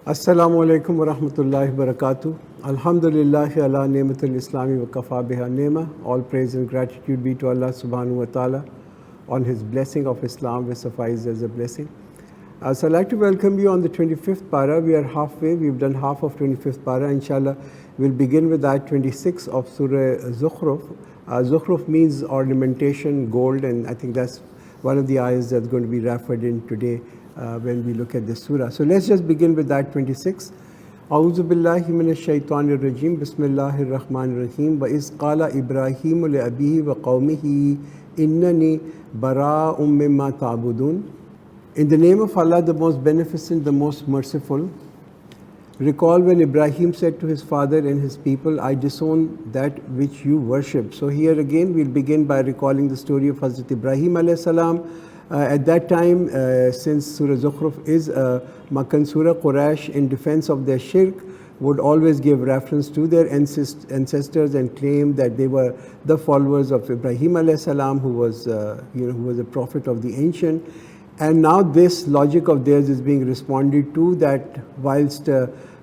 Assalamu alaikum wa rahmatullahi wa barakatuh. Alhamdulillahi ala ni'matul islami wa kafa biha ni'ma. All praise and gratitude be to Allah subhanahu wa ta'ala on His blessing of Islam, which suffices as a blessing. So I'd like to welcome you on the 25th para. We are halfway. We've done half of 25th para. Inshallah, we'll begin with ayat 26 of Surah Az-Zukhruf. Zukhruf means ornamentation, gold, and I think that's one of the ayahs that's going to be referred in today when we look at the surah. So let's just begin with that 26. A'udhu billahi minash shaitanir rajim. Bismillahir rahmanir rahim. Wa iz qala Ibrahimu li abihi wa qawmihi innani bara'um mimma ta'budun. In the name of Allah, the most beneficent, the most merciful. Recall when Ibrahim said to his father and his people, I disown that which you worship. So here again we'll begin by recalling the story of Hazrat Ibrahim alayhi salam. At that time, since Surah Zukhruf is a Makkan Surah, Quraysh, in defense of their shirk, would always give reference to their ancestors and claim that they were the followers of Ibrahim alayhi salam, who was a prophet of the ancient. And now this logic of theirs is being responded to, that whilst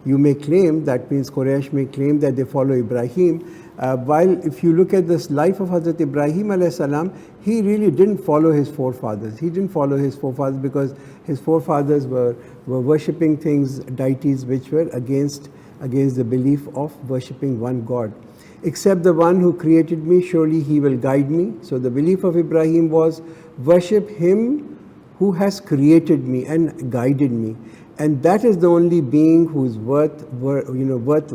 you may claim, that means Quraysh may claim that they follow Ibrahim, while if you look at this life of Hazrat Ibrahim alayhi salam, he really didn't follow his forefathers. He didn't follow his forefathers because his forefathers were worshipping things, deities, which were against the belief of worshipping one God. Except the one who created me, surely he will guide me. So the belief of Ibrahim was, worship him who has created me and guided me. And that is the only being who is worth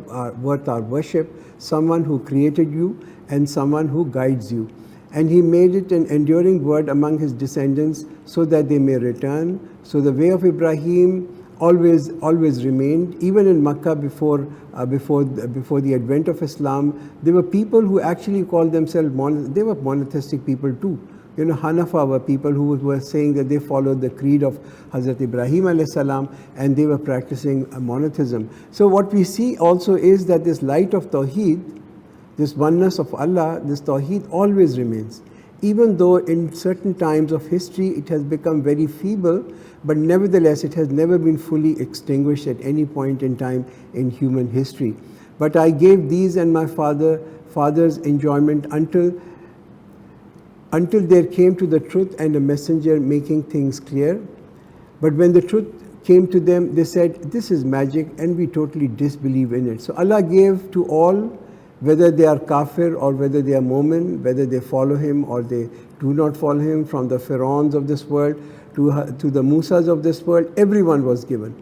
our worship, someone who created you and someone who guides you. And he made it an enduring word among his descendants so that they may return. So the way of Ibrahim always remained. Even in Makkah before the advent of Islam, there were people who actually called themselves they were monotheistic people too. Hanafa were people who were saying that they followed the creed of Hazrat Ibrahim alayhi salam, and they were practicing monotheism. So what we see also is that this light of Tawheed, this oneness of Allah, this Tawheed always remains. Even though in certain times of history it has become very feeble, but nevertheless it has never been fully extinguished at any point in time in human history. But I gave these and my father's enjoyment until there came to the truth and a messenger making things clear. But when the truth came to them, they said, this is magic, and we totally disbelieve in it. So Allah gave to all, whether they are kafir or whether they are mu'min, whether they follow him or they do not follow him, from the pharaohs of this world to the Musas of this world, everyone was given.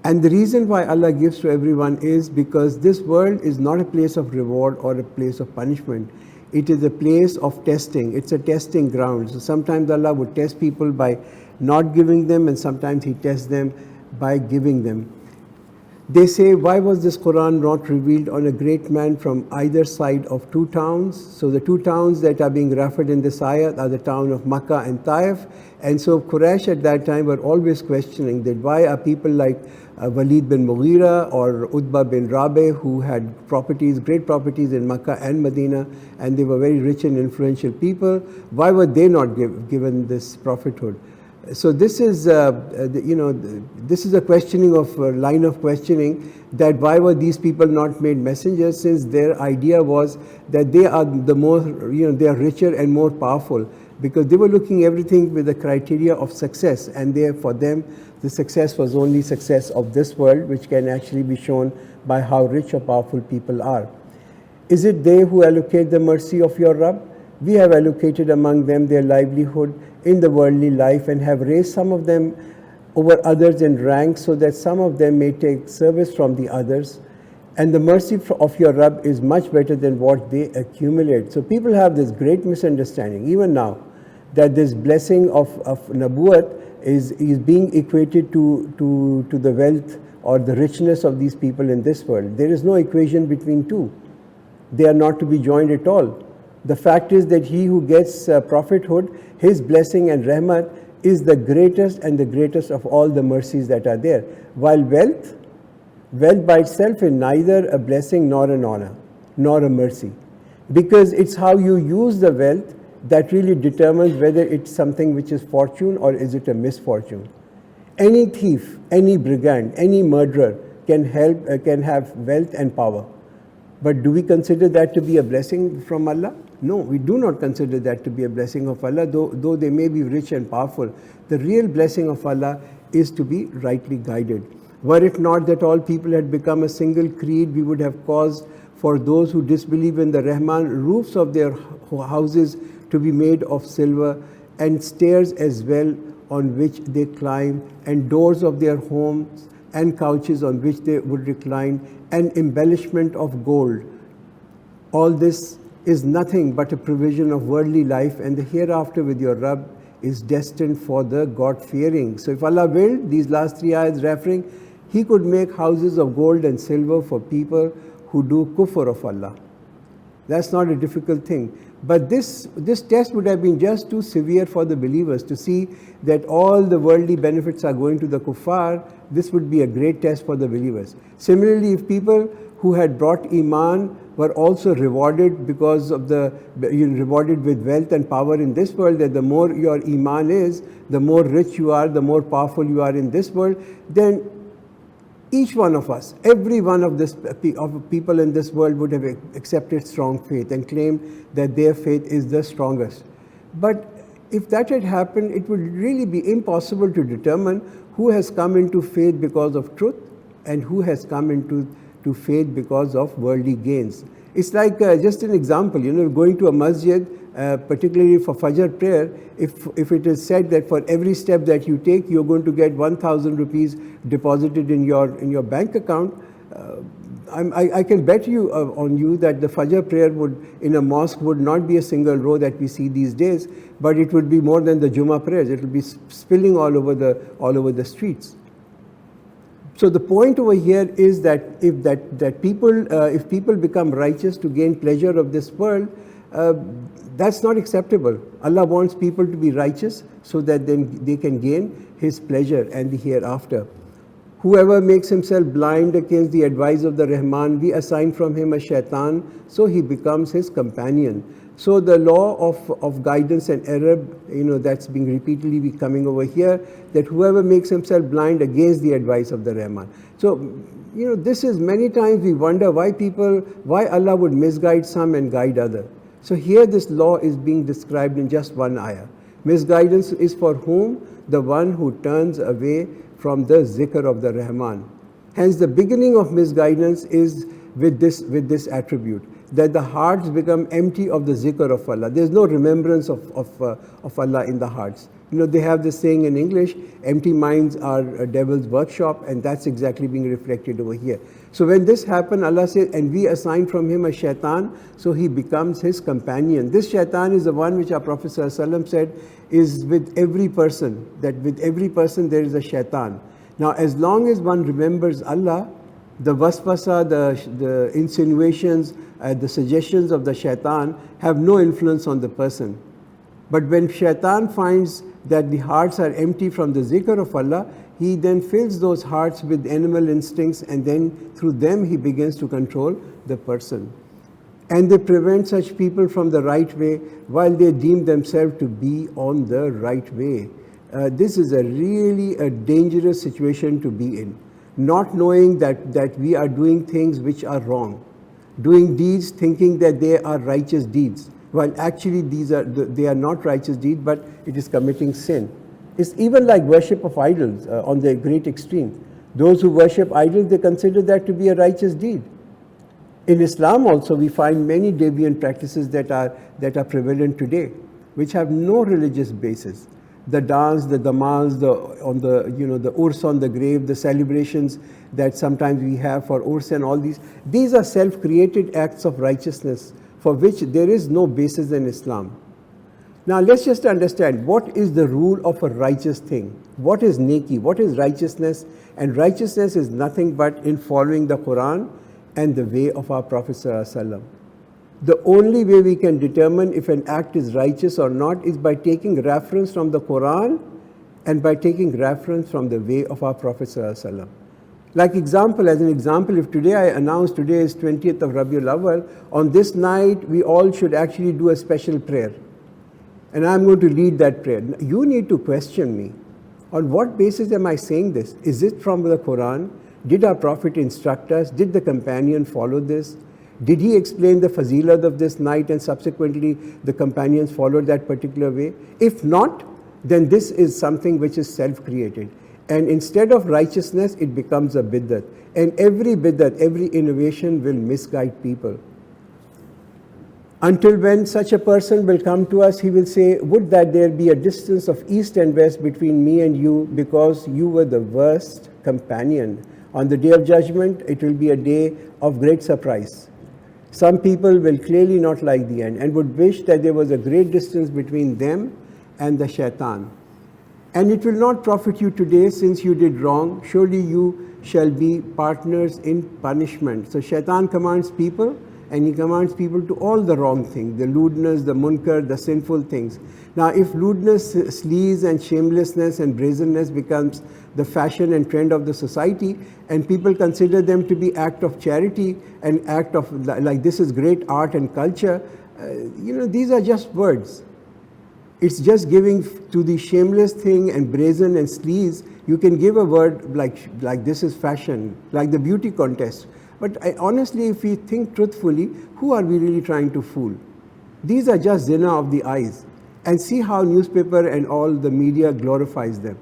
And the reason why Allah gives to everyone is because this world is not a place of reward or a place of punishment. It is a place of testing. It's a testing ground. So sometimes Allah would test people by not giving them, and sometimes He tests them by giving them. They say, why was this Quran not revealed on a great man from either side of two towns? So the two towns that are being referred in this ayah are the town of Makkah and Taif. And so Quraysh at that time were always questioning that why are people like Walid bin Mughira or Utbah bin Rabi, who had great properties in Makkah and Medina, and they were very rich and influential people, why were they not given this prophethood? So this is this is a questioning of line of questioning, that why were these people not made messengers, since their idea was that they are the more they are richer and more powerful, because they were looking everything with the criteria of success, and for them the success was only success of this world, which can actually be shown by how rich or powerful people are. Is it they who allocate the mercy of your Rabb? We have allocated among them their livelihood in the worldly life, and have raised some of them over others in rank, so that some of them may take service from the others. And the mercy of your Rabb is much better than what they accumulate. So people have this great misunderstanding, even now, that this blessing of Nabuwat is being equated to the wealth or the richness of these people in this world. There is no equation between two. They are not to be joined at all. The fact is that he who gets prophethood, his blessing and rahmat is the greatest and the greatest of all the mercies that are there. While wealth by itself is neither a blessing nor an honor, nor a mercy. Because it's how you use the wealth that really determines whether it's something which is fortune or is it a misfortune. Any thief, any brigand, any murderer can have wealth and power. But do we consider that to be a blessing from Allah? No, we do not consider that to be a blessing of Allah, though they may be rich and powerful. The real blessing of Allah is to be rightly guided. Were it not that all people had become a single creed, we would have caused for those who disbelieve in the Rahman roofs of their houses to be made of silver, and stairs as well on which they climb, and doors of their homes and couches on which they would recline, and embellishment of gold. All this is nothing but a provision of worldly life, and the hereafter with your Rabb is destined for the God-fearing. So if Allah willed, these last 3 ayahs referring, He could make houses of gold and silver for people who do kufr of Allah. That's not a difficult thing. But this test would have been just too severe for the believers to see that all the worldly benefits are going to the kuffar. This would be a great test for the believers. Similarly, if people who had brought Iman were also rewarded because of rewarded with wealth and power in this world, that the more your Iman is, the more rich you are, the more powerful you are in this world, then each one of us, every one of people in this world would have accepted strong faith and claimed that their faith is the strongest. But if that had happened, it would really be impossible to determine who has come into faith because of truth and who has come into faith because of worldly gains. It's like just an example, going to a masjid, particularly for Fajr prayer, if it is said that for every step that you take, you're going to get 1,000 rupees deposited in your bank account, I can bet you on you that the Fajr prayer in a mosque would not be a single row that we see these days, but it would be more than the Jummah prayers. It will be spilling all over the streets. So the point over here is that if people become righteous to gain pleasure of this world, that's not acceptable. Allah wants people to be righteous so that then they can gain His pleasure and the hereafter. Whoever makes himself blind against the advice of the Rahman, we assign from him a shaitan, so he becomes his companion. So the law of guidance and error, that's being repeatedly coming over here, that whoever makes himself blind against the advice of the Rahman. So, this is many times we wonder why Allah would misguide some and guide others. So here this law is being described in just one ayah. Misguidance is for whom? The one who turns away from the zikr of the Rahman. Hence the beginning of misguidance is with this attribute, that the hearts become empty of the zikr of Allah. There's no remembrance of Allah in the hearts. They have this saying in English, empty minds are a devil's workshop, and that's exactly being reflected over here. So when this happened, Allah said, and we assign from him a shaitan, so he becomes his companion. This shaitan is the one which our Prophet ﷺ said is with every person, that with every person there is a shaitan. Now as long as one remembers Allah, the waswasa, the insinuations, the suggestions of the shaitan have no influence on the person. But when shaitan finds that the hearts are empty from the zikr of Allah, he then fills those hearts with animal instincts, and then through them he begins to control the person. And they prevent such people from the right way while they deem themselves to be on the right way. This is a really dangerous situation to be in. Not knowing that we are doing things which are wrong. Doing deeds thinking that they are righteous deeds, while actually they are not righteous deeds, but it is committing sin. It's even like worship of idols on the great extreme. Those who worship idols, they consider that to be a righteous deed. In Islam also, we find many deviant practices that are prevalent today, which have no religious basis. The dance, the gamals, the urs on the grave, the celebrations that sometimes we have for urs and all these are self-created acts of righteousness for which there is no basis in Islam. Now let's just understand what is the rule of a righteous thing. What is neki? What is righteousness? And righteousness is nothing but in following the Quran and the way of our Prophet ﷺ. The only way we can determine if an act is righteous or not is by taking reference from the Quran and by taking reference from the way of our Prophet ﷺ. As an example, if today I announce today is 20th of Rabiul Awwal, on this night we all should actually do a special prayer. And I'm going to lead that prayer. You need to question me. On what basis am I saying this? Is it from the Quran? Did our Prophet instruct us? Did the companion follow this? Did he explain the fazilat of this night and subsequently the companions followed that particular way? If not, then this is something which is self-created. And instead of righteousness, it becomes a bid'at. And every bid'at, every innovation will misguide people. Until when such a person will come to us, he will say, would that there be a distance of east and west between me and you, because you were the worst companion. On the day of judgment, it will be a day of great surprise. Some people will clearly not like the end and would wish that there was a great distance between them and the shaitan. And it will not profit you today since you did wrong. Surely you shall be partners in punishment. So shaitan commands people, and he commands people to all the wrong things, the lewdness, the munkar, the sinful things. Now, if lewdness, sleaze, and shamelessness and brazenness becomes the fashion and trend of the society, and people consider them to be act of charity and act of, like this is great art and culture, these are just words. It's just giving to the shameless thing and brazen and sleaze, you can give a word like this is fashion, like the beauty contest. But honestly, if we think truthfully, who are we really trying to fool? These are just zina of the eyes. And see how newspaper and all the media glorifies them.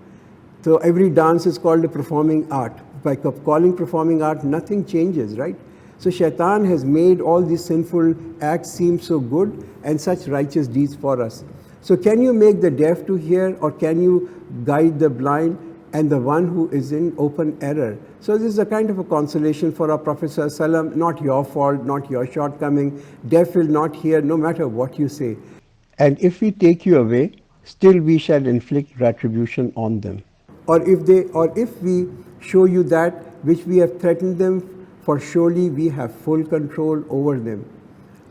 So every dance is called a performing art. By calling performing art, nothing changes, right? So shaitan has made all these sinful acts seem so good and such righteous deeds for us. So can you make the deaf to hear, or can you guide the blind and the one who is in open error? So this is a kind of a consolation for our Prophet ﷺ, not your fault, not your shortcoming. Deaf will not hear no matter what you say. And if we take you away, still we shall inflict retribution on them. Or if we show you that which we have threatened them, for surely we have full control over them.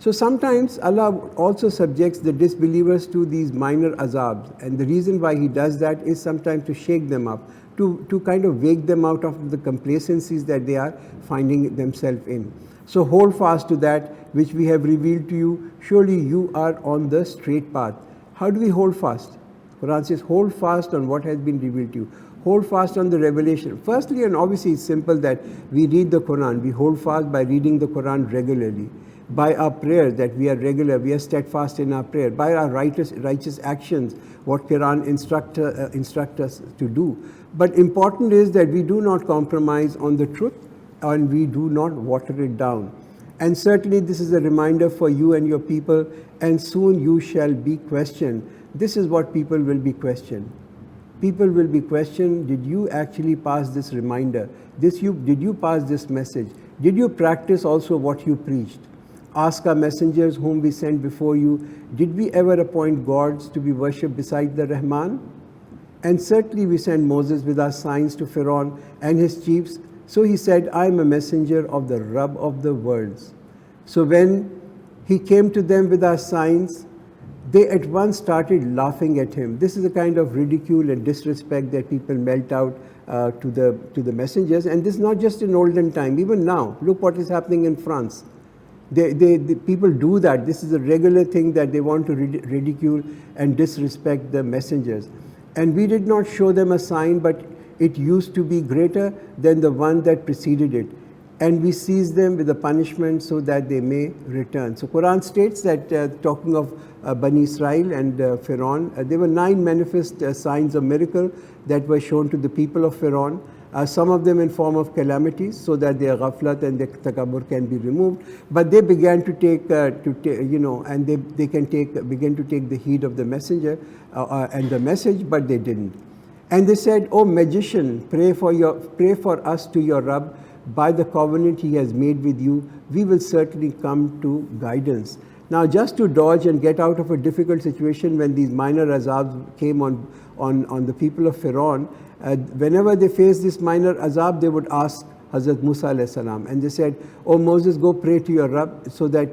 So sometimes Allah also subjects the disbelievers to these minor azabs, and the reason why He does that is sometimes to shake them up, to kind of wake them out of the complacencies that they are finding themselves in. So hold fast to that which we have revealed to you. Surely you are on the straight path. How do we hold fast? Quran says, hold fast on what has been revealed to you. Hold fast on the revelation. Firstly, and obviously it's simple that we read the Quran. We hold fast by reading the Quran regularly. By our prayer, that we are regular, we are steadfast in our prayer. By our righteous actions, what Quran instruct us to do. But important is that we do not compromise on the truth, and we do not water it down. And certainly this is a reminder for you and your people, and soon you shall be questioned. This is what people will be questioned. People will be questioned, did you actually pass this reminder? Did you pass this message? Did you practice also what you preached? Ask our messengers whom we sent before you, did we ever appoint gods to be worshipped beside the Rahman? And certainly we sent Moses with our signs to Pharaoh and his chiefs. So he said, I am a messenger of the Rabb of the worlds. So when he came to them with our signs, they at once started laughing at him. This is a kind of ridicule and disrespect that people melt out to the messengers. And this is not just in olden time, even now. Look what is happening in France. The people do that. This is a regular thing that they want to ridicule and disrespect the messengers. And we did not show them a sign, but it used to be greater than the one that preceded it. And we seize them with a punishment so that they may return. So Quran states that, talking of Bani Israel and Pharaoh, there were 9 manifest signs of miracle that were shown to the people of Pharaoh. Some of them in form of calamities, so that their ghaflat and their takabbur can be removed. But they began to take, and they can begin to take the heed of the messenger and the message, but they didn't. And they said, "O magician, pray for us to your Rabb. By the covenant he has made with you, we will certainly come to guidance." Now, just to dodge and get out of a difficult situation when these minor azabs came on the people of Pharaoh, whenever they faced this minor azab, they would ask Hazrat Musa alayhi salam, and they said, "Oh Moses, go pray to your Rabb so that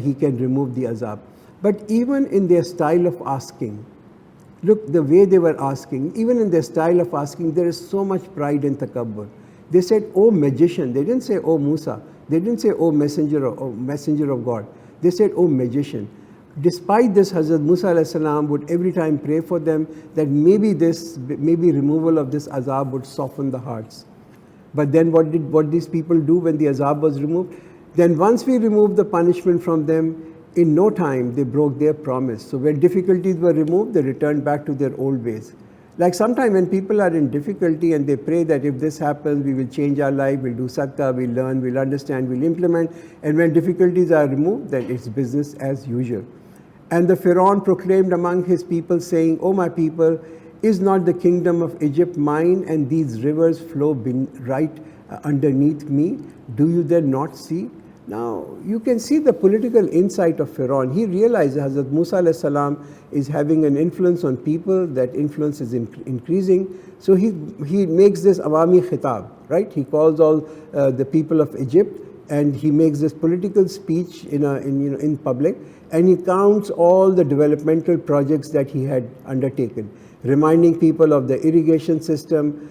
he can remove the azab." But even in their style of asking, look, the way they were asking, even in their style of asking, there is so much pride and takabbur. They said, "Oh magician." They didn't say, "Oh Musa." They didn't say, "Oh messenger of God." They said, "Oh magician." Despite this, Hazrat Musa alayhi salam would every time pray for them that maybe removal of this azab would soften the hearts. But then what these people do when the azab was removed? Then once we removed the punishment from them, in no time they broke their promise. So when difficulties were removed, they returned back to their old ways. Like sometimes when people are in difficulty and they pray that if this happens, we will change our life, we'll do sadaqah, we'll learn, we'll understand, we'll implement. And when difficulties are removed, then it's business as usual. And the Pharaoh proclaimed among his people, saying, O my people, is not the kingdom of Egypt mine, and these rivers flow right underneath me? Do you then not see? Now, you can see the political insight of Pharaoh. He realized that Hazrat Musa alayhi salam is having an influence on people, that influence is increasing. So he makes this awami khitab, right? He calls all the people of Egypt, and he makes this political speech in public, and he counts all the developmental projects that he had undertaken, reminding people of the irrigation system.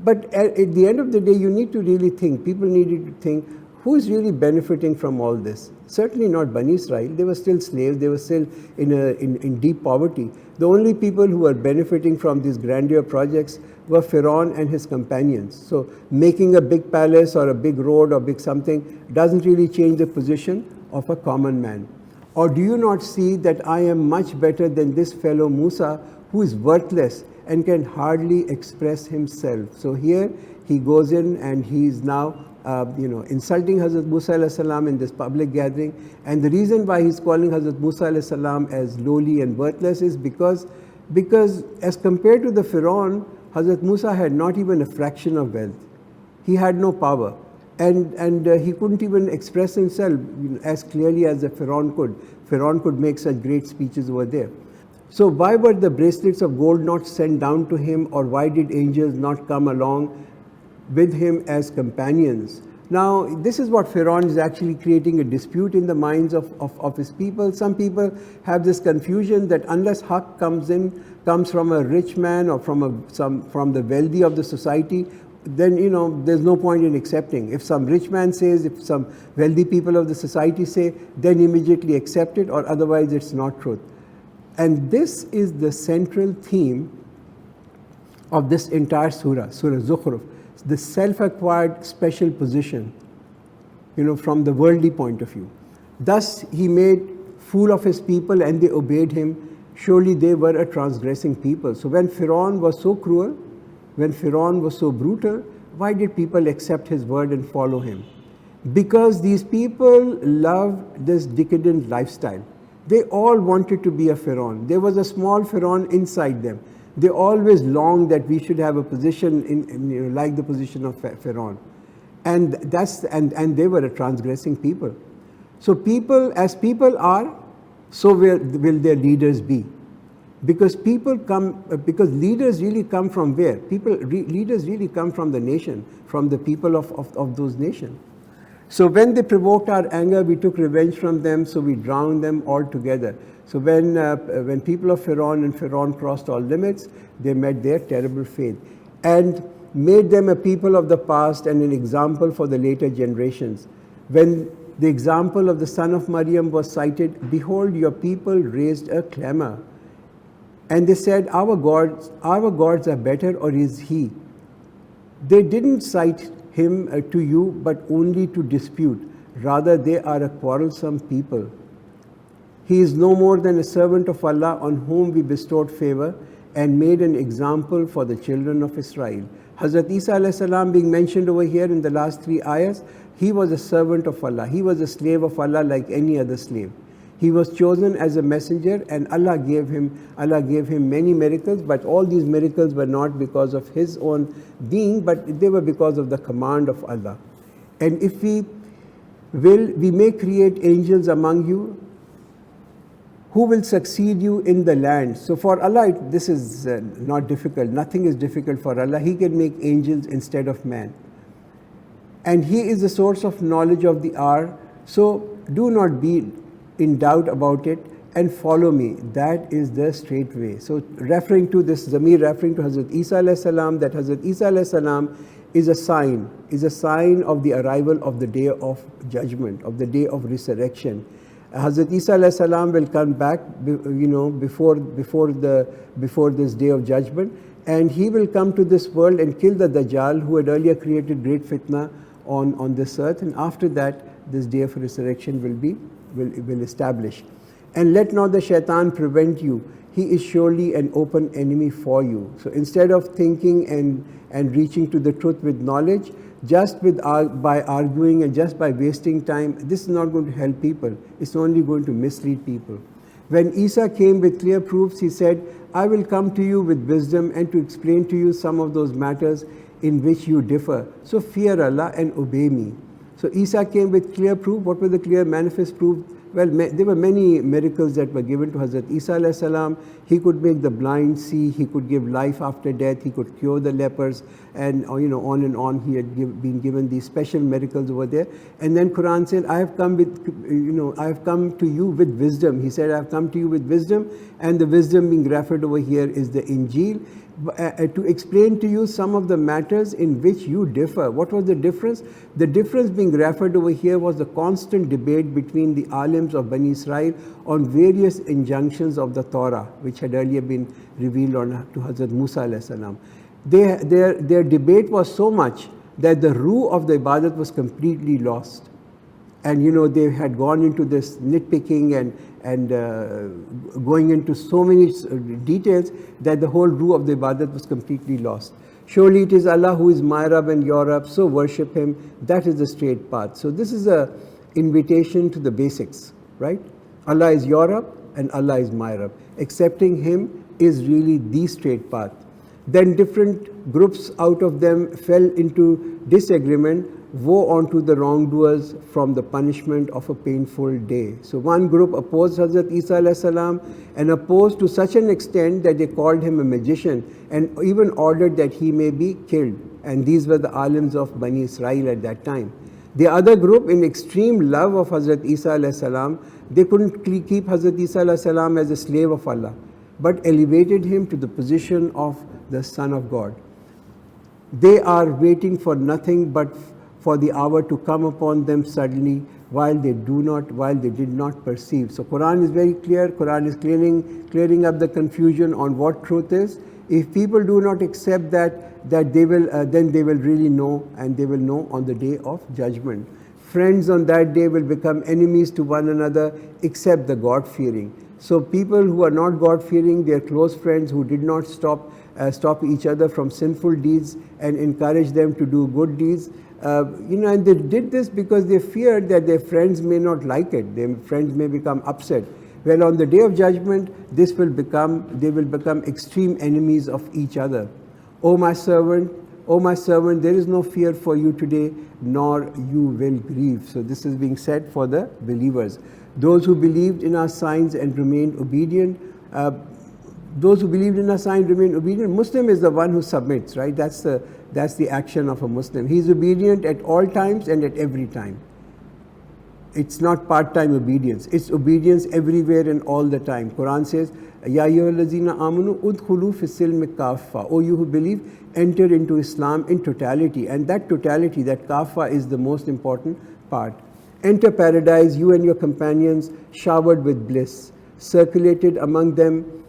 But at the end of the day, you need to really think, people needed to think, who is really benefiting from all this? Certainly not Bani Israel. They were still slaves. They were still in deep poverty. The only people who were benefiting from these grandeur projects were Pharaoh and his companions. So making a big palace or a big road or big something doesn't really change the position of a common man. Or do you not see that I am much better than this fellow Musa, who is worthless and can hardly express himself? So here he goes in and he is now insulting Hazrat Musa alayhi salam in this public gathering. And the reason why he's calling Hazrat Musa alayhi salam as lowly and worthless is because as compared to the Pharaoh, Hazrat Musa had not even a fraction of wealth. He had no power. And he couldn't even express himself as clearly as the Pharaoh could. Pharaoh could make such great speeches over there. So why were the bracelets of gold not sent down to him, or why did angels not come along with him as companions? Now, this is what Pharaoh is actually creating a dispute in the minds of his people. Some people have this confusion that unless haqq comes from a rich man or from the wealthy of the society, then there's no point in accepting. If some rich man says, if some wealthy people of the society say, then immediately accept it, or otherwise it's not truth. And this is the central theme of this entire surah, Surah Az-Zukhruf. The self-acquired special position, from the worldly point of view. Thus he made fool of his people and they obeyed him. Surely they were a transgressing people. So when Pharaoh was so cruel, when Pharaoh was so brutal, why did people accept his word and follow him? Because these people loved this decadent lifestyle. They all wanted to be a Pharaoh. There was a small Pharaoh inside them. They always longed that we should have a position like the position of Pharaoh. And they were a transgressing people. So as people are, so will their leaders be. Because leaders really come from where? Leaders really come from the nation, from the people of those nations. So when they provoked our anger, we took revenge from them, so we drowned them all together. So when people of Pharaoh and Pharaoh crossed all limits, they met their terrible fate and made them a people of the past and an example for the later generations. When the example of the son of Maryam was cited, behold, your people raised a clamor. And they said, our gods are better, or is he? They didn't cite him to you, but only to dispute. Rather, they are a quarrelsome people. He is no more than a servant of Allah on whom we bestowed favor and made an example for the children of Israel. Hazrat Isa alayhi salam being mentioned over here in the last 3 ayahs, he was a servant of Allah. He was a slave of Allah like any other slave. He was chosen as a messenger, and Allah gave him many miracles, but all these miracles were not because of his own being, but they were because of the command of Allah. And if we will, we may create angels among you who will succeed you in the land. So for Allah, this is not difficult. Nothing is difficult for Allah. He can make angels instead of man. And He is the source of knowledge of the hour. So do not be in doubt about it and follow me. That is the straight way. So referring to this Zamir, referring to Hazrat Isa alayhi salam, that Hazrat Isa alayhi salam is a sign of the arrival of the day of judgment, of the day of resurrection. Hazrat Isa alayhi salam will come back, before this day of judgment, and he will come to this world and kill the Dajjal, who had earlier created great fitna on this earth, and after that this day of resurrection will establish. And let not the shaitan prevent you. He is surely an open enemy for you. So instead of thinking and reaching to the truth with knowledge, just by arguing and just by wasting time, this is not going to help people. It's only going to mislead people. When Isa came with clear proofs, he said, I will come to you with wisdom and to explain to you some of those matters in which you differ. So fear Allah and obey me. So Isa came with clear proof. What were the clear manifest proof? Well, there were many miracles that were given to Hazrat Isa alayhi salam. He could make the blind see, he could give life after death, he could cure the lepers, and on and on. He had been given these special miracles over there. And then Quran said, I have come to you with wisdom. He said, I have come to you with wisdom, and the wisdom being referred over here is the Injil, to explain to you some of the matters in which you differ. What was the difference? The difference being referred over here was the constant debate between the alims of Bani Israel on various injunctions of the Torah, which had earlier been revealed to Hazrat Musa alayhi salam. Their debate was so much that the rule of the ibadat was completely lost. And they had gone into this nitpicking and going into so many details that the whole rule of the ibadat was completely lost. Surely it is Allah who is my Rabb and your Rabb, so worship Him. That is the straight path. So this is a invitation to the basics, right? Allah is your Rabb and Allah is my Rabb. Accepting Him is really the straight path. Then different groups out of them fell into disagreement. Woe unto the wrongdoers from the punishment of a painful day. So one group opposed Hazrat Isa alayhi salam, and opposed to such an extent that they called him a magician and even ordered that he may be killed. And these were the alims of Bani Israel at that time. The other group, in extreme love of Hazrat Isa alayhi salam, they couldn't keep Hazrat Isa alayhi salam as a slave of Allah, but elevated him to the position of the Son of God. They are waiting for nothing but for the hour to come upon them suddenly, while they did not perceive. So Quran is very clear. Quran is clearing up the confusion on what truth is. If people do not accept that they will, then they will really know, and they will know on the day of judgment. Friends on that day will become enemies to one another, except the God-fearing. So people who are not God-fearing, their close friends who did not stop each other from sinful deeds and encourage them to do good deeds. And they did this because they feared that their friends may not like it. Their friends may become upset. Well, on the day of judgment, they will become extreme enemies of each other. O my servant, there is no fear for you today, nor you will grieve. So this is being said for the believers. Those who believed in our signs and remained obedient. Muslim is the one who submits, right? That's the action of a Muslim. He is obedient at all times and at every time. It's not part-time obedience. It's obedience everywhere and all the time. Quran says, Ya ayyuhallazina amanu udkhulu fis-silmi kaffa. O you who believe, enter into Islam in totality. And that totality, that kaffa, is the most important part. Enter paradise, you and your companions, showered with bliss. Circulated among them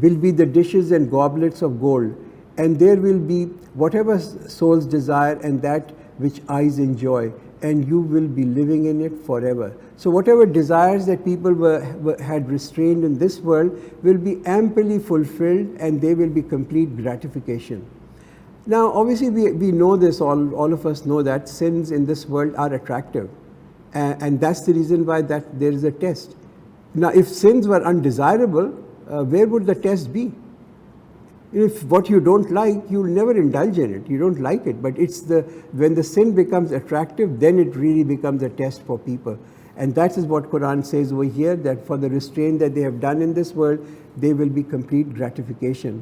will be the dishes and goblets of gold, and there will be whatever souls desire and that which eyes enjoy, and you will be living in it forever. So whatever desires that people had restrained in this world will be amply fulfilled, and they will be complete gratification. Now obviously we know this, all of us know that sins in this world are attractive, and that's the reason why that there is a test. Now if sins were undesirable, where would the test be? If what you don't like, you'll never indulge in it. You don't like it, but when the sin becomes attractive, then it really becomes a test for people. And that is what Quran says over here, that for the restraint that they have done in this world, there will be complete gratification.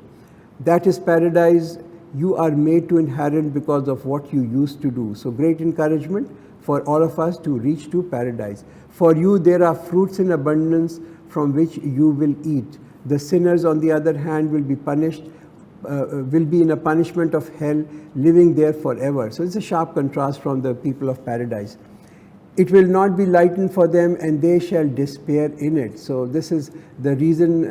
That is paradise you are made to inherit because of what you used to do. So great encouragement for all of us to reach to paradise. For you there are fruits in abundance from which you will eat. The sinners, on the other hand, will be punished, will be in a punishment of hell, living there forever. So it's a sharp contrast from the people of paradise. It will not be lightened for them, and they shall despair in it. So this is the reason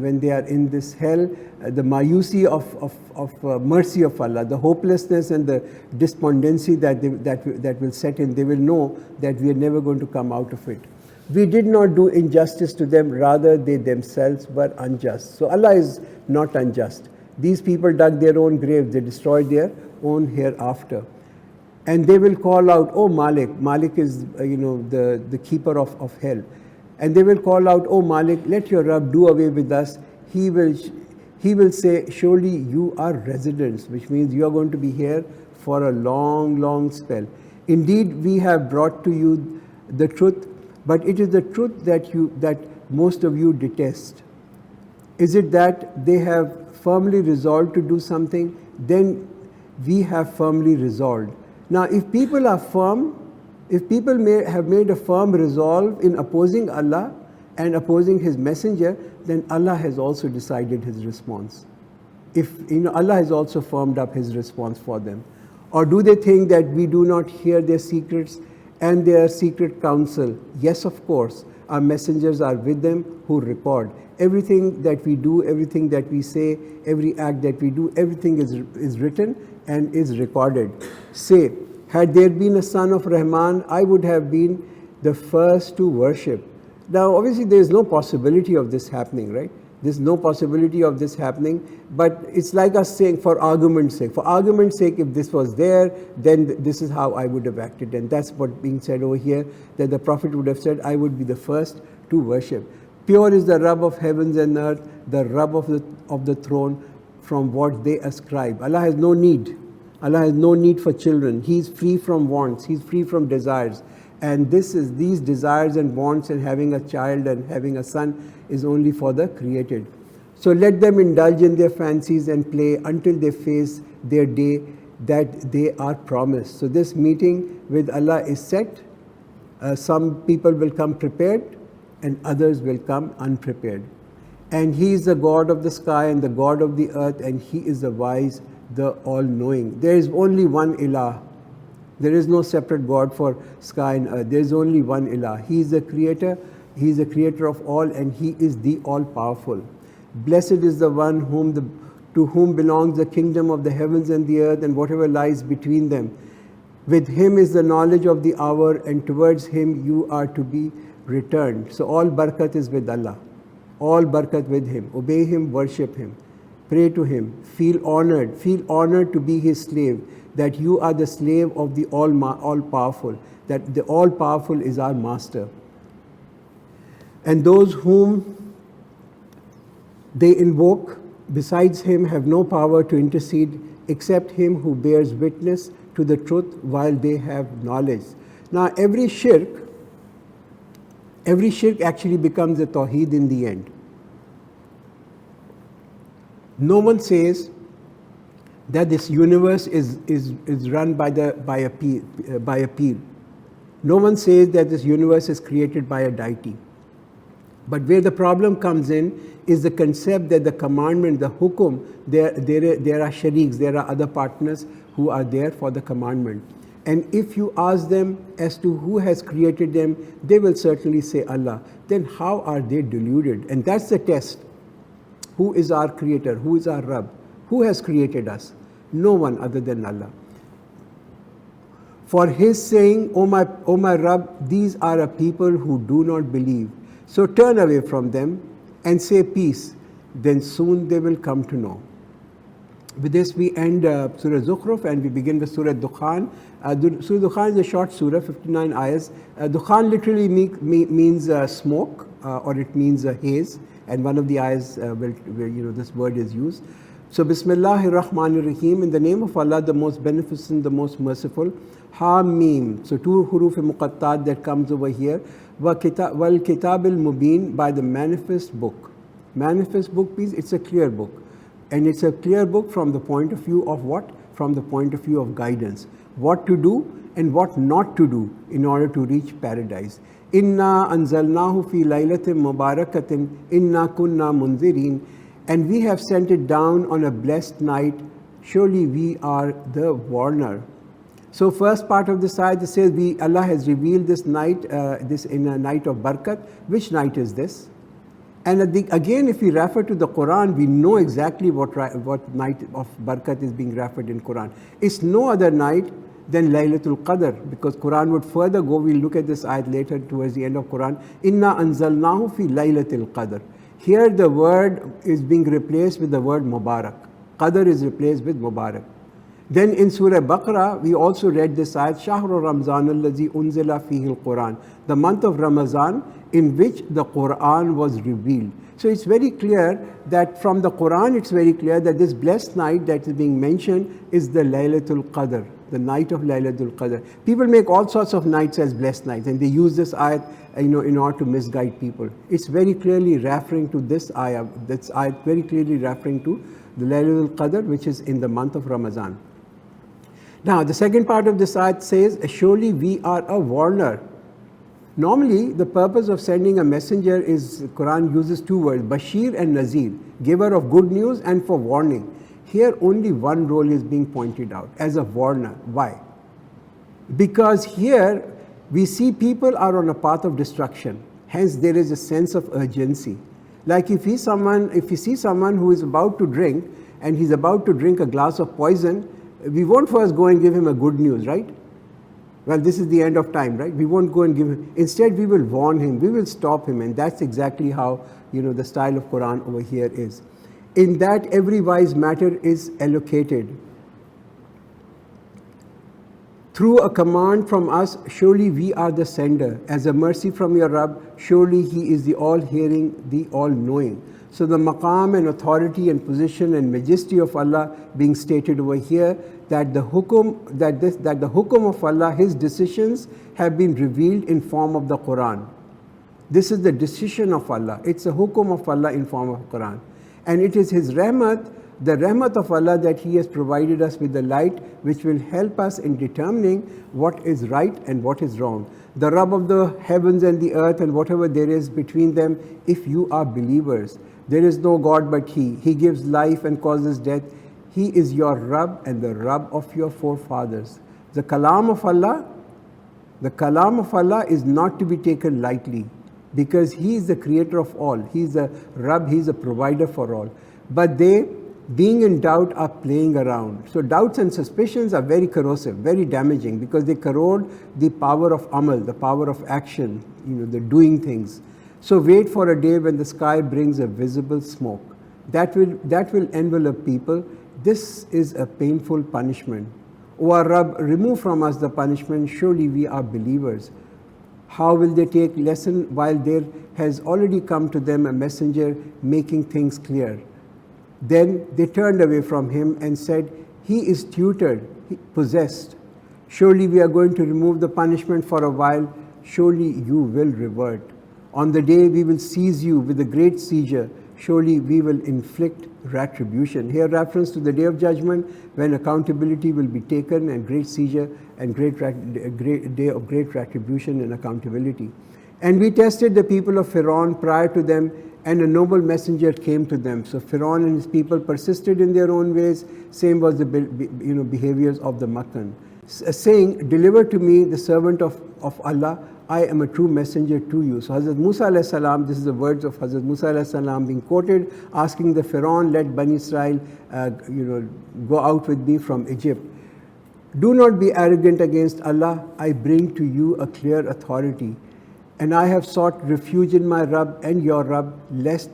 when they are in this hell, the mayusi of mercy of Allah, the hopelessness and the despondency that will set in. They will know that we are never going to come out of it. We did not do injustice to them, rather they themselves were unjust. So Allah is not unjust. These people dug their own graves, they destroyed their own hereafter. And they will call out, "Oh Malik." Malik is, the keeper of hell. And they will call out, "Oh Malik, let your Rabb do away with us." He will say, "Surely you are residents," which means you are going to be here for a long, long spell. "Indeed, we have brought to you the truth, but it is the truth that most of you detest." Is it that they have firmly resolved to do something? Then we have firmly resolved. Now, if people are firm, if people have made a firm resolve in opposing Allah and opposing His Messenger, then Allah has also decided His response. If Allah has also firmed up His response for them. Or do they think that we do not hear their secrets and their secret counsel? Yes, of course. Our messengers are with them who record. Everything that we do, everything that we say, every act that we do, everything is written and is recorded. Say, had there been a son of Rahman, I would have been the first to worship. Now, obviously, there is no possibility of this happening, right? There's no possibility of this happening, but it's like us saying, for argument's sake. For argument's sake, if this was there, then this is how I would have acted. And that's what being said over here, that the Prophet would have said, I would be the first to worship. Pure is the Rabb of heavens and earth, the Rabb of the throne, from what they ascribe. Allah has no need. Allah has no need for children. He is free from wants. He is free from desires. And these desires and wants and having a child and having a son is only for the created. So let them indulge in their fancies and play until they face their day that they are promised. So this meeting with Allah is set. Some people will come prepared and others will come unprepared. And He is the God of the sky and the God of the earth, and He is the wise, the all-knowing. There is only one Ilah. There is no separate God for sky and earth. There is only one Ilah. He is the creator. He is the creator of all, and He is the all-powerful. Blessed is the one to whom belongs the kingdom of the heavens and the earth and whatever lies between them. With Him is the knowledge of the hour, and towards Him you are to be returned. So all barakat is with Allah. All barakat with Him. Obey Him, worship Him, pray to Him, feel honored to be His slave, that you are the slave of the all-powerful, that the all-powerful is our master. And those whom they invoke besides Him have no power to intercede except Him who bears witness to the truth while they have knowledge. Now every shirk actually becomes a tawheed in the end. No one says that this universe is run by a peer. No one says that this universe is created by a deity. But where the problem comes in is the concept that the commandment, the hukum, there are shariks, there are other partners who are there for the commandment. And if you ask them as to who has created them, they will certainly say Allah. Then how are they deluded? And that's the test. Who is our creator? Who is our Rabb? Who has created us? No one other than Allah. For His saying, O my Rabb, these are a people who do not believe. So turn away from them and say peace. Then soon they will come to know. With this we end Surah Az-Zukhruf and we begin with Surah Ad-Dukhan. Surah Ad-Dukhan is a short surah, 59 ayahs. Dukhan literally means smoke or it means haze. And one of the ayahs where this word is used. So Bismillahir Rahmanir Rahim, in the name of Allah, the most beneficent, the most merciful. Ha-Mim. So two huruf muqattat that comes over here. Wal Kitab al-Mubin, by the manifest book. Manifest book means it's a clear book. And it's a clear book from the point of view of what? From the point of view of guidance. What to do and what not to do in order to reach paradise. Inna anzalnahu fi laylatin mubarakatin inna kunna munzirin. And we have sent it down on a blessed night. Surely we are the warner. So first part of this ayat, it says, Allah has revealed this night, this in a night of barakat. Which night is this? And again, if we refer to the Quran, we know exactly what night of barakat is being referred in Quran. It's no other night than Laylatul Qadr, because Quran would further go. We'll look at this ayat later towards the end of Quran. Inna anzalnahu fi Laylatul Qadr. Here the word is being replaced with the word Mubarak. Qadr is replaced with Mubarak. Then in Surah Baqarah, we also read this ayat, Shahru Ramzan allazi unzila fihi al-Quran, the month of Ramazan in which the Quran was revealed. So it's very clear that from the Quran, it's very clear that this blessed night that is being mentioned is the Laylatul Qadr, the night of Laylatul Qadr. People make all sorts of nights as blessed nights, and they use this ayat, in order to misguide people. It's very clearly referring to this ayah. This ayat very clearly referring to the Laylatul Qadr, which is in the month of Ramadan. Now, the second part of this ayat says, surely we are a warner. Normally, the purpose of sending a messenger is, Quran uses two words, Bashir and Nazir, giver of good news and for warning. Here, only one role is being pointed out, as a warner. Why? Because here, we see people are on a path of destruction. Hence, there is a sense of urgency. Like if you see someone who is about to drink, and he's about to drink a glass of poison, we won't first go and give him a good news, right? Well, this is the end of time, right? We won't go and give him. Instead, we will warn him. We will stop him. And that's exactly how, the style of Quran over here is. In that, every wise matter is allocated. Through a command from us, surely we are the sender. As a mercy from your Rabb, surely He is the all-hearing, the all-knowing. So the maqam and authority and position and majesty of Allah being stated over here, that the hukum of Allah, His decisions have been revealed in form of the Quran. This is the decision of Allah. It's a hukum of Allah in form of Quran. And it is His rahmat, the rahmat of Allah, that He has provided us with the light which will help us in determining what is right and what is wrong. The Rabb of the heavens and the earth and whatever there is between them, if you are believers. There is no God but He. He gives life and causes death. He is your Rabb and the Rabb of your forefathers. The kalam of Allah is not to be taken lightly, because He is the creator of all. He is the Rabb, He is the provider for all. But they, being in doubt, are playing around. So doubts and suspicions are very corrosive, very damaging, because they corrode the power of amal, the power of action, the doing things. So wait for a day when the sky brings a visible smoke. That will envelop people. This is a painful punishment. O our Rabb, remove from us the punishment. Surely we are believers. How will they take lesson while there has already come to them a messenger making things clear? Then they turned away from him and said, He is tutored, possessed. Surely we are going to remove the punishment for a while. Surely you will revert. On the day we will seize you with a great seizure. Surely we will inflict retribution. Here reference to the day of judgment, when accountability will be taken, and great seizure and great day of great retribution and accountability. And we tested the people of Pharaoh prior to them, and a noble messenger came to them. So Pharaoh and his people persisted in their own ways. Same was the behaviors of the Makkan, saying, deliver to me the servant of Allah. I am a true messenger to you. So Hazrat Musa alayhi salam, this is the words of Hazrat Musa alayhi salam being quoted, asking the Pharaoh, let Bani Israel go out with me from Egypt. Do not be arrogant against Allah. I bring to you a clear authority. And I have sought refuge in my Rabb and your Rabb, lest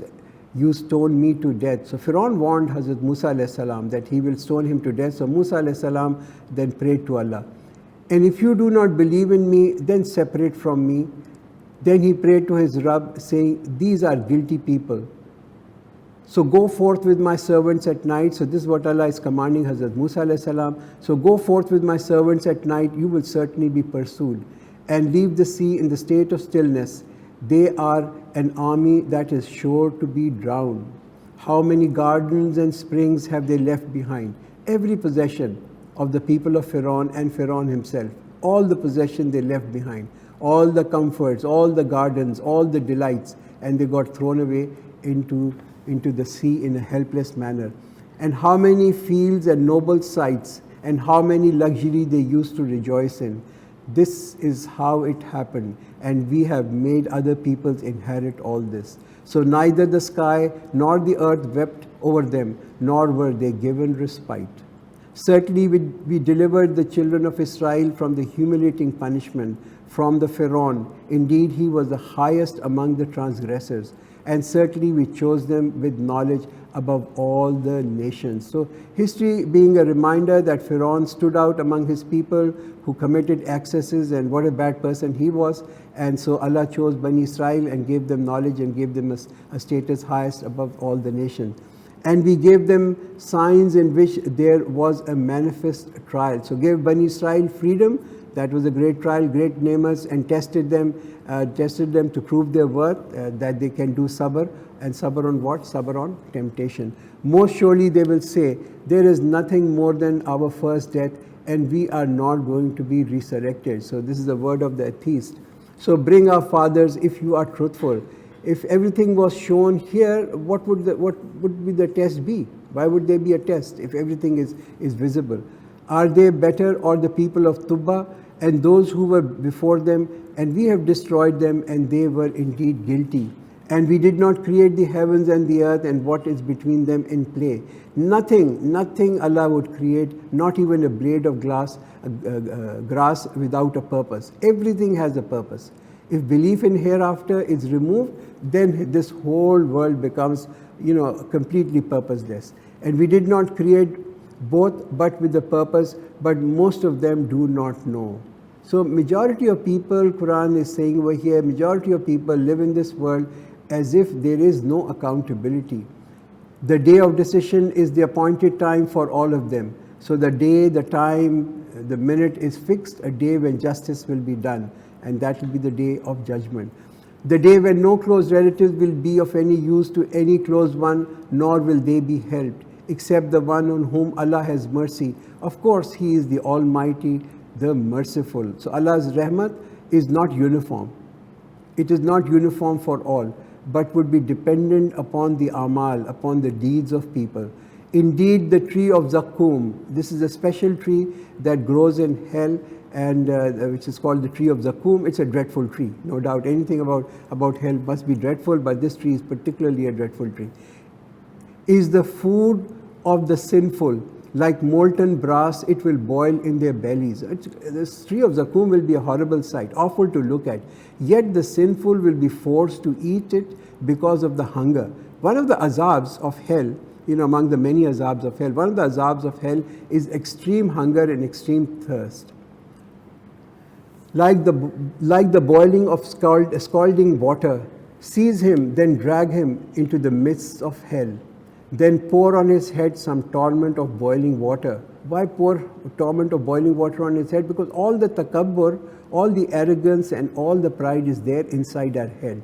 you stone me to death. So Pharaoh warned Hazrat Musa alayhi salam that he will stone him to death. So Musa alayhi salam then prayed to Allah. And if you do not believe in me, then separate from me. Then he prayed to his Rabb, saying, these are guilty people. So go forth with my servants at night. So this is what Allah is commanding Hazrat Musa alayhi salam. So go forth with my servants at night, you will certainly be pursued. And leave the sea in the state of stillness. They are an army that is sure to be drowned. How many gardens and springs have they left behind? Every possession of the people of Pharaoh and Pharaoh himself. All the possession they left behind. All the comforts, all the gardens, all the delights. And they got thrown away into the sea in a helpless manner. And how many fields and noble sights and how many luxury they used to rejoice in. This is how it happened, and we have made other peoples inherit all this. So neither the sky nor the earth wept over them, nor were they given respite. Certainly we delivered the children of Israel from the humiliating punishment from the Pharaoh. Indeed, he was the highest among the transgressors. And certainly we chose them with knowledge above all the nations. So history being a reminder that Pharaoh stood out among his people who committed excesses, and what a bad person he was. And so Allah chose Bani Israel and gave them knowledge and gave them a status highest above all the nations. And we gave them signs in which there was a manifest trial. So gave Bani Israel freedom. That was a great trial, great namas, and tested them to prove their worth, that they can do sabr. And sabr on what? Sabr on temptation. Most surely they will say, there is nothing more than our first death, and we are not going to be resurrected. So this is the word of the atheist. So bring our fathers if you are truthful. If everything was shown here, what would be the test be? Why would there be a test if everything is visible? Are they better, or the people of Tubba and those who were before them? And we have destroyed them, and they were indeed guilty. And we did not create the heavens and the earth and what is between them in play. Nothing Allah would create, not even a blade of grass without a purpose. Everything has a purpose. If belief in hereafter is removed, then this whole world becomes, completely purposeless. And we did not create both, but with a purpose, but most of them do not know. So majority of people, Quran is saying over here, majority of people live in this world as if there is no accountability. The day of decision is the appointed time for all of them. So the day, the time, the minute is fixed, a day when justice will be done, and that will be the day of judgment. The day when no close relatives will be of any use to any close one, nor will they be helped, except the one on whom Allah has mercy. Of course, He is the Almighty, the Merciful. So Allah's rahmat is not uniform. It is not uniform for all, but would be dependent upon the amal, upon the deeds of people. Indeed, the tree of Zakkum, this is a special tree that grows in hell, and which is called the tree of Zakkum. It's a dreadful tree, no doubt. Anything about hell must be dreadful, but this tree is particularly a dreadful tree. Is the food of the sinful. Like molten brass, it will boil in their bellies. This tree of Zakkum will be a horrible sight, awful to look at. Yet the sinful will be forced to eat it because of the hunger. One of the azabs of hell, among the many azabs of hell, one of the azabs of hell is extreme hunger and extreme thirst. Like the boiling of scalding water, seize him, then drag him into the midst of hell. Then pour on his head some torment of boiling water. Why pour torment of boiling water on his head? Because all the takabbur, all the arrogance and all the pride is there inside our head.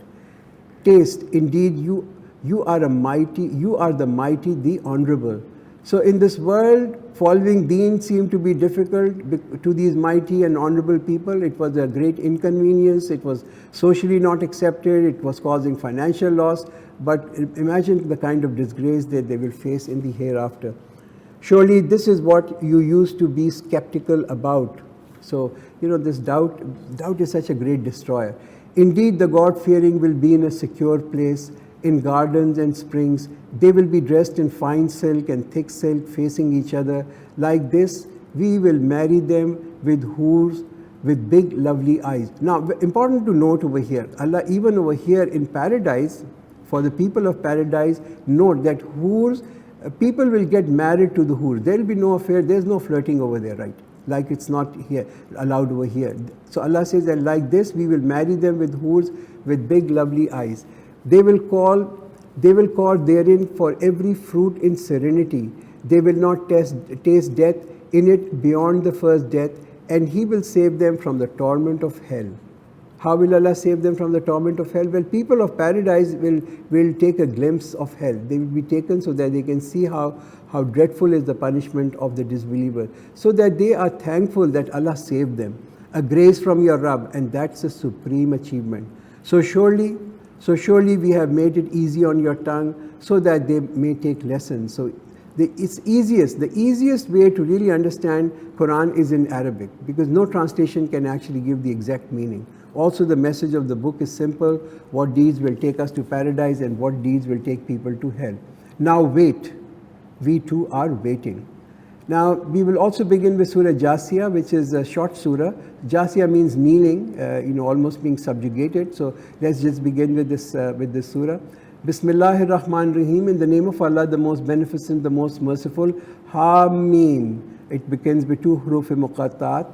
Taste, indeed you are the mighty, the honorable. So in this world, following deen seemed to be difficult to these mighty and honorable people. It was a great inconvenience. It was socially not accepted. It was causing financial loss. But imagine the kind of disgrace that they will face in the hereafter. Surely this is what you used to be skeptical about. So, this doubt is such a great destroyer. Indeed, the God-fearing will be in a secure place, in gardens and springs. They will be dressed in fine silk and thick silk, facing each other. Like this, we will marry them with hurs, with big, lovely eyes. Now, important to note over here, Allah, even over here in paradise, for the people of paradise, note that hurs, people will get married to the hurs. There will be no affair, there's no flirting over there, right? Like it's not here, allowed over here. So Allah says that like this, we will marry them with hurs, with big, lovely eyes. They will call therein for every fruit in serenity. They will not taste death in it beyond the first death, and He will save them from the torment of hell. How will Allah save them from the torment of hell? Well, people of paradise will take a glimpse of hell. They will be taken so that they can see how dreadful is the punishment of the disbeliever, so that they are thankful that Allah saved them. A grace from your Rabb, and that's a supreme achievement. So surely we have made it easy on your tongue so that they may take lessons. So The easiest way to really understand Quran is in Arabic, because no translation can actually give the exact meaning. Also, the message of the book is simple: what deeds will take us to paradise and what deeds will take people to hell. Now wait, we too are waiting. Now we will also begin with Surah Jathiya, which is a short surah. Jathiya means kneeling, almost being subjugated. So let's just begin with this surah. Bismillahir Rahmanir Rahim, in the name of Allah, the most beneficent, the most merciful. Hameen. It begins with two huruf muqattat.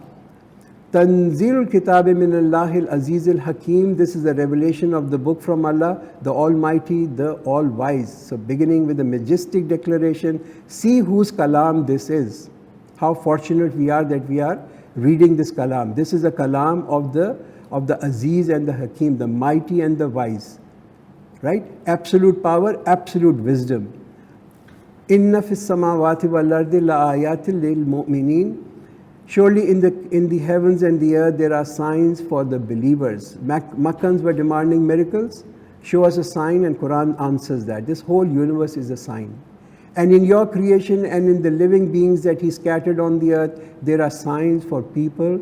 Tanzilul Kitab min Allahil Azizil Hakim. This is a revelation of the book from Allah, the Almighty, the All-Wise. So beginning with a majestic declaration, see whose kalam this is. How fortunate we are that we are reading this kalam. This is a kalam of the Aziz and the Hakim, the mighty and the wise. Right? Absolute power, absolute wisdom. Inna fis samawati wal ardi la ayatil lil mu'minin. Surely in the heavens and the earth there are signs for the believers. Makkans were demanding miracles. Show us a sign, and Quran answers that. This whole universe is a sign. And in your creation and in the living beings that He scattered on the earth, there are signs for people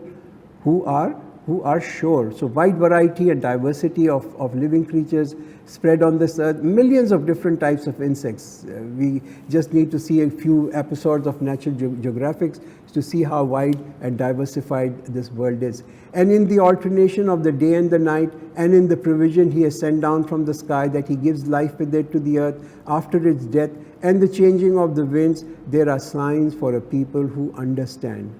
who are sure. So wide variety and diversity of living creatures spread on this earth, millions of different types of insects. We just need to see a few episodes of Natural Geographic to see how wide and diversified this world is. And in the alternation of the day and the night, and in the provision He has sent down from the sky, that He gives life with it to the earth after its death, and the changing of the winds, there are signs for a people who understand.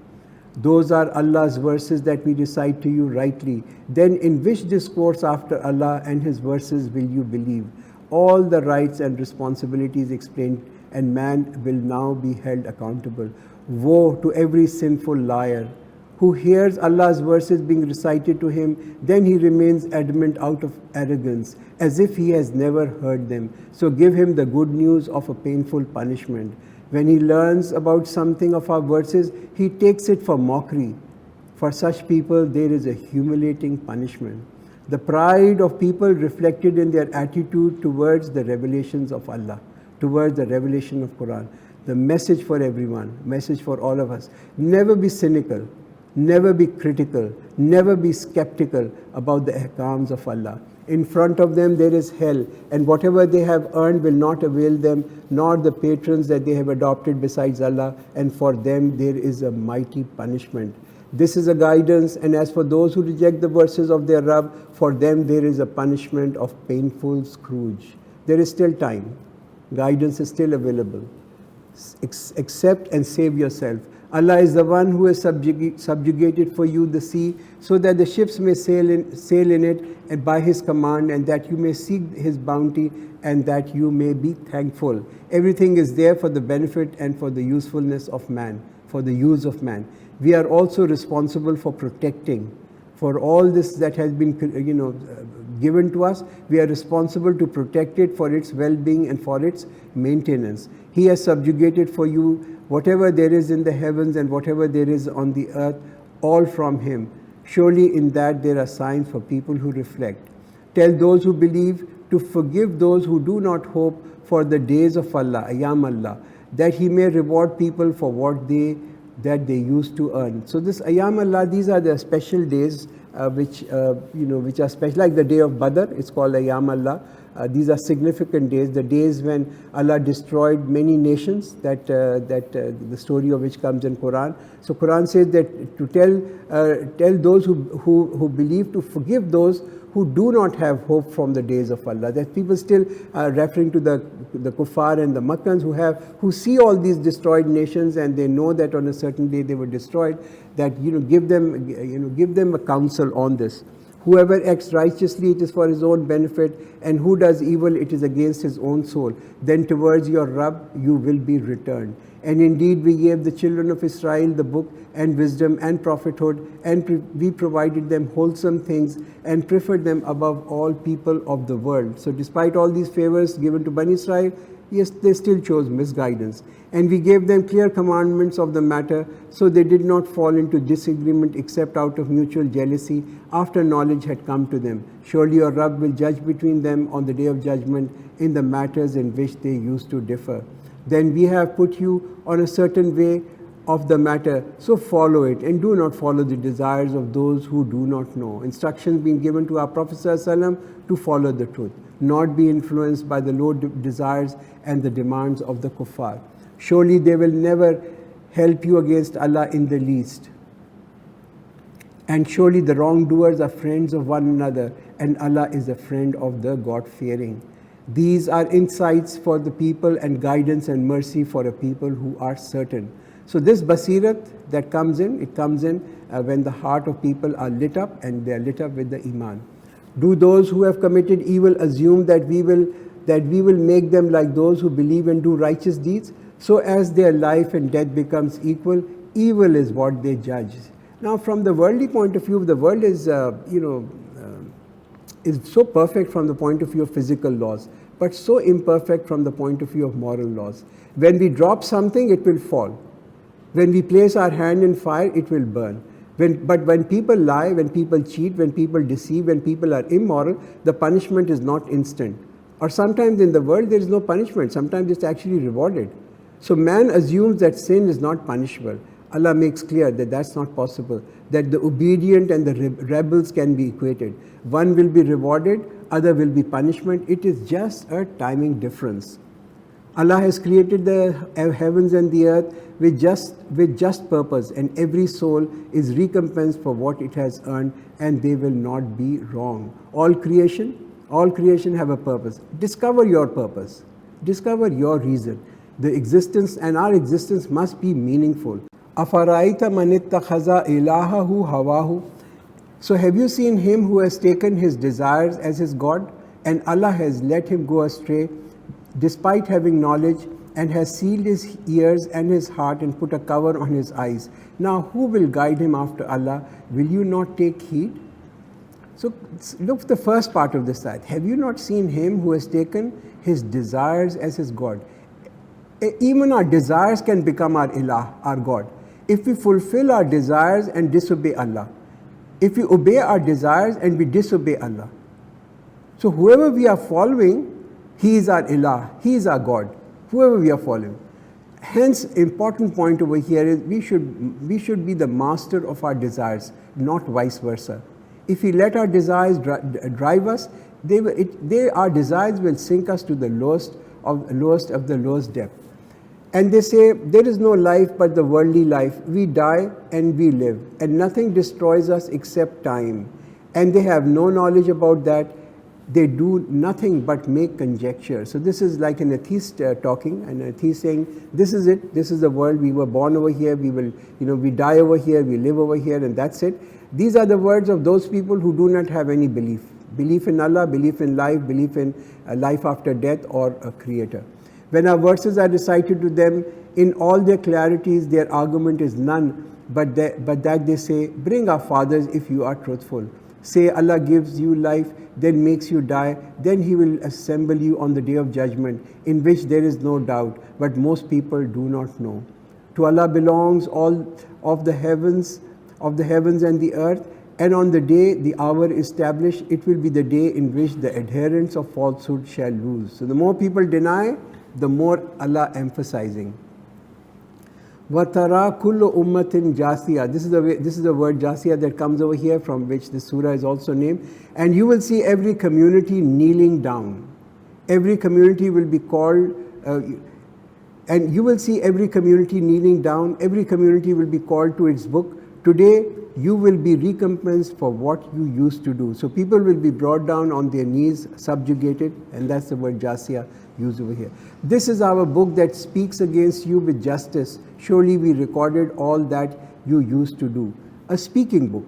Those are Allah's verses that we recite to you rightly. Then in which discourse after Allah and His verses will you believe? All the rights and responsibilities explained, and man will now be held accountable. Woe to every sinful liar who hears Allah's verses being recited to him, then he remains adamant out of arrogance, as if he has never heard them. So give him the good news of a painful punishment. When he learns about something of our verses, he takes it for mockery. For such people, there is a humiliating punishment. The pride of people reflected in their attitude towards the revelations of Allah, towards the revelation of Quran. The message for everyone, message for all of us. Never be cynical, never be critical, never be skeptical about the ahkams of Allah. In front of them there is hell, and whatever they have earned will not avail them, nor the patrons that they have adopted besides Allah, and for them there is a mighty punishment. This is a guidance, and as for those who reject the verses of their Rabb, for them there is a punishment of painful scourge. There is still time. Guidance is still available. Accept and save yourself. Allah is the one who has subjugated for you the sea, so that the ships may sail in it and by His command, and that you may seek His bounty, and that you may be thankful. Everything is there for the benefit and for the usefulness of man, for the use of man. We are also responsible for protecting. For all this that has been given to us, we are responsible to protect it for its well-being and for its maintenance. He has subjugated for you whatever there is in the heavens and whatever there is on the earth, all from Him. Surely in that there are signs for people who reflect. Tell those who believe to forgive those who do not hope for the days of Allah, Ayam Allah, that He may reward people for what they used to earn. So this Ayam Allah, these are the special days which are special, like the day of Badr. It's called Ayam Allah. These are significant days, the days when Allah destroyed many nations, that the story of which comes in Quran. So Quran says that to tell those who believe to forgive those who do not have hope from the days of Allah. That people still are referring to the kuffar and the Makkans who see all these destroyed nations, and they know that on a certain day they were destroyed. That give them a counsel on this. Whoever acts righteously, it is for his own benefit, and who does evil, it is against his own soul. Then towards your Rabb you will be returned. And indeed we gave the children of Israel the book and wisdom and prophethood, and we provided them wholesome things and preferred them above all people of the world. So despite all these favors given to Bani Israel, yes, they still chose misguidance. And we gave them clear commandments of the matter, so they did not fall into disagreement except out of mutual jealousy after knowledge had come to them. Surely your Rabb will judge between them on the day of judgment in the matters in which they used to differ. then we have put you on a certain way of the matter, so follow it and do not follow the desires of those who do not know. Instructions being given to our Prophet ﷺ to follow the truth, not be influenced by the low desires and the demands of the kuffar. Surely they will never help you against Allah in the least. And surely the wrongdoers are friends of one another, and Allah is a friend of the God-fearing. These are insights for the people and guidance and mercy for a people who are certain. So this basirat that comes in, it comes in when the heart of people are lit up and they are lit up with the iman. Do those who have committed evil assume that we will make them like those who believe and do righteous deeds? So as their life and death becomes equal, evil is what they judge. Now from the worldly point of view, the world is so perfect from the point of view of physical laws, but so imperfect from the point of view of moral laws. When we drop something, it will fall. When we place our hand in fire, it will burn. But when people lie, when people cheat, when people deceive, when people are immoral, the punishment is not instant. Or sometimes in the world there is no punishment, sometimes it's actually rewarded. So man assumes that sin is not punishable. Allah makes clear that that's not possible, that the obedient and the rebels can be equated. One will be rewarded, other will be punishment. It is just a timing difference. Allah has created the heavens and the earth with just purpose, and every soul is recompensed for what it has earned, and they will not be wrong. All creation have a purpose. Discover your purpose. Discover your reason. The existence and our existence must be meaningful. Afaraita man ittakhaza ilahahu hawahu. So have you seen him who has taken his desires as his God, and Allah has let him go astray despite having knowledge, and has sealed his ears and his heart and put a cover on his eyes? Now who will guide him after Allah? Will you not take heed? So look at the first part of this ayat. Have you not seen him who has taken his desires as his God? Even our desires can become our ilah, our God. If we fulfill our desires and disobey Allah, if we obey our desires and we disobey Allah, so whoever we are following, he is our ilah, he is our God, whoever we are following. Hence, important point over here is we should be the master of our desires, not vice versa. If we let our desires drive us, our desires will sink us to the lowest of the lowest depth. And they say, there is no life but the worldly life. We die and we live, and nothing destroys us except time. And they have no knowledge about that. They do nothing but make conjecture. So this is like an atheist talking, an atheist saying, this is it, this is the world, we were born over here, we die over here, we live over here, and that's it. These are the words of those people who do not have any belief. Belief in Allah, belief in life, belief in life after death or a creator. When our verses are recited to them in all their clarities, their argument is none but that they say, bring our fathers if you are truthful. Say Allah gives you life, then makes you die, then He will assemble you on the day of judgment, in which there is no doubt, but most people do not know. To Allah belongs all of the heavens and the earth, and on the day the hour established, it will be the day in which the adherents of falsehood shall lose. So the more people deny, the more Allah emphasizing. وَتَرَى كُلُّ أُمَّةٍ جَاثِيَةٍ. This is the word Jathiya that comes over here, from which the surah is also named. And you will see every community kneeling down. Every community will be called, and you will see every community kneeling down. Every community will be called to its book. Today, you will be recompensed for what you used to do. So people will be brought down on their knees, subjugated, and that's the word Jathiya used over here. This is our book that speaks against you with justice. Surely we recorded all that you used to do. A speaking book.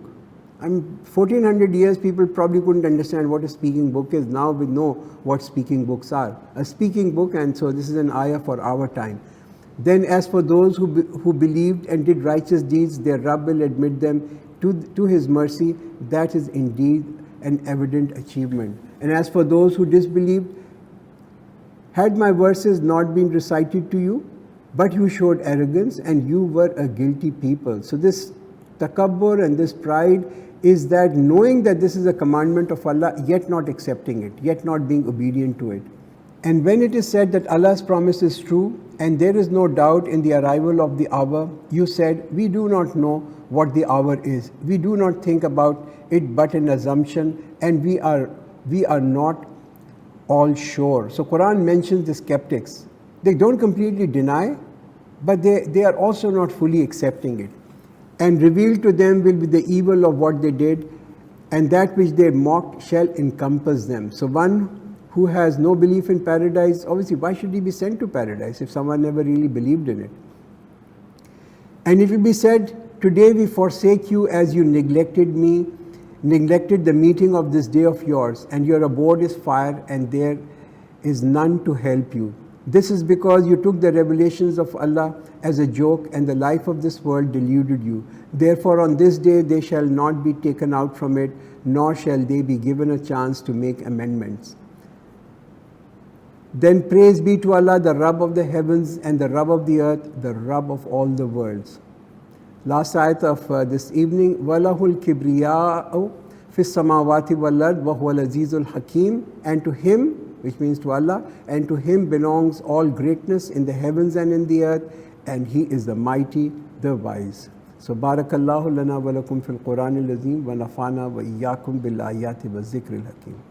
1400 years people probably couldn't understand what a speaking book is. Now we know what speaking books are. A speaking book, and so this is an ayah for our time. Then as for those who believed and did righteous deeds, their Rabb will admit them to His mercy. That is indeed an evident achievement. And as for those who disbelieved, had my verses not been recited to you, but you showed arrogance and you were a guilty people. So this takabbur and this pride is that knowing that this is a commandment of Allah, yet not accepting it, yet not being obedient to it. And when it is said that Allah's promise is true and there is no doubt in the arrival of the hour. You said, we do not know what the hour is. We do not think about it but an assumption, and we are not all sure. So Quran mentions the skeptics. They don't completely deny, but they are also not fully accepting it. And revealed to them will be the evil of what they did, and that which they mocked shall encompass them. So one who has no belief in paradise, obviously why should he be sent to paradise if someone never really believed in it? And it will be said, today we forsake you as you neglected the meeting of this day of yours, and your abode is fire, and there is none to help you. This is because you took the revelations of Allah as a joke, and the life of this world deluded you. Therefore on this day they shall not be taken out from it, nor shall they be given a chance to make amendments. Then praise be to Allah, the Rabb of the heavens and the Rabb of the earth, the Rabb of all the worlds. Last ayat of this evening, وَلَهُ الْكِبْرِيَاءُ فِي السَّمَاوَاتِ وَالْأَرْضِ وَهُوَ الْعَزِيزُ الْحَكِيمُ. And to Him, which means to Allah, and to Him belongs all greatness in the heavens and in the earth, and He is the mighty, the wise. So barakallahu lana wa lakum fil Quran al-Azim wa nafana wa iyyakum bil ayati wa zikril hakim.